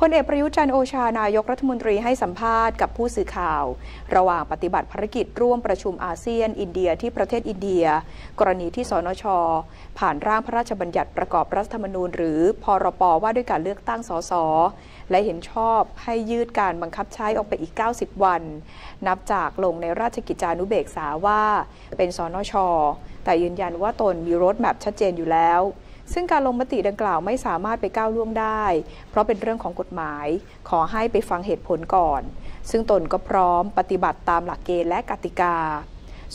พลเอกประยุทธ์จันทร์โอชานายกรัฐมนตรีให้สัมภาษณ์กับผู้สื่อข่าวระหว่างปฏิบัติภารกิจร่วมประชุมอาเซียนอินเดียที่ประเทศอินเดียกรณีที่สนช.ผ่านร่างพระราชบัญญัติประกอบรัฐธรรมนูญหรือพรป.ว่าด้วยการเลือกตั้งสสและเห็นชอบให้ยืดการบังคับใช้ออกไปอีก90วันนับจากลงในราชกิจจานุเบกษาว่าเป็นสนช.แต่ยืนยันว่าตนมีโรดแมพชัดเจนอยู่แล้วซึ่งการลงมติดังกล่าวไม่สามารถไปก้าวล่วงได้เพราะเป็นเรื่องของกฎหมายขอให้ไปฟังเหตุผลก่อนซึ่งตนก็พร้อมปฏิบัติตามหลักเกณฑ์และกติกา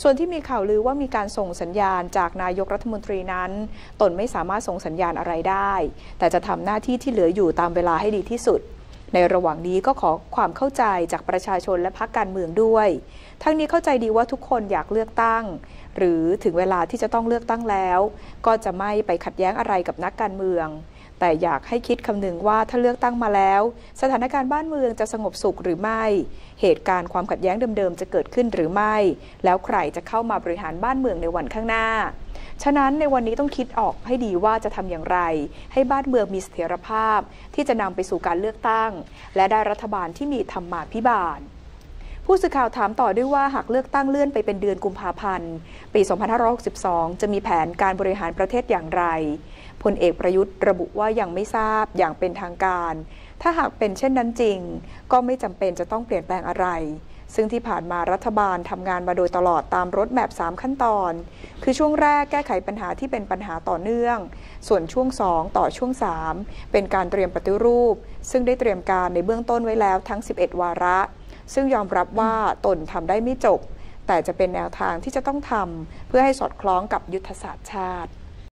ส่วนที่มีข่าวลือว่ามีการส่งสัญญาณจากนายกรัฐมนตรีนั้นตนไม่สามารถส่งสัญญาณอะไรได้แต่จะทำหน้าที่ที่เหลืออยู่ตามเวลาให้ดีที่สุดในระหว่างนี้ก็ขอความเข้าใจจากประชาชนและพรรคการเมืองด้วยทั้งนี้เข้าใจดีว่าทุกคนอยากเลือกตั้งหรือถึงเวลาที่จะต้องเลือกตั้งแล้วก็จะไม่ไปขัดแย้งอะไรกับนักการเมืองแต่อยากให้คิดคำนึงว่าถ้าเลือกตั้งมาแล้วสถานการณ์บ้านเมืองจะสงบสุขหรือไม่เหตุการณ์ความขัดแย้งเดิมๆจะเกิดขึ้นหรือไม่แล้วใครจะเข้ามาบริหารบ้านเมืองในวันข้างหน้าฉะนั้นในวันนี้ต้องคิดออกให้ดีว่าจะทำอย่างไรให้บ้านเมืองมีเสถียรภาพที่จะนำไปสู่การเลือกตั้งและได้รัฐบาลที่มีธรรมาภิบาลผู้สื่อข่าวถามต่อด้วยว่าหากเลือกตั้งเลื่อนไปเป็นเดือนกุมภาพันธ์ปี 2562 จะมีแผนการบริหารประเทศอย่างไรพลเอกประยุทธ์ระบุว่ายังไม่ทราบอย่างเป็นทางการถ้าหากเป็นเช่นนั้นจริงก็ไม่จำเป็นจะต้องเปลี่ยนแปลงอะไรซึ่งที่ผ่านมารัฐบาลทำงานมาโดยตลอดตามรถแมพ3ขั้นตอนคือช่วงแรกแก้ไขปัญหาที่เป็นปัญหาต่อเนื่องส่วนช่วง2ต่อช่วง3เป็นการเตรียมปฏิรูปซึ่งได้เตรียมการในเบื้องต้นไว้แล้วทั้ง11วาระซึ่งยอมรับว่าตนทำได้ไม่จบแต่จะเป็นแนวทางที่จะต้องทำเพื่อให้สอดคล้องกับยุทธศาสตร์ชาติ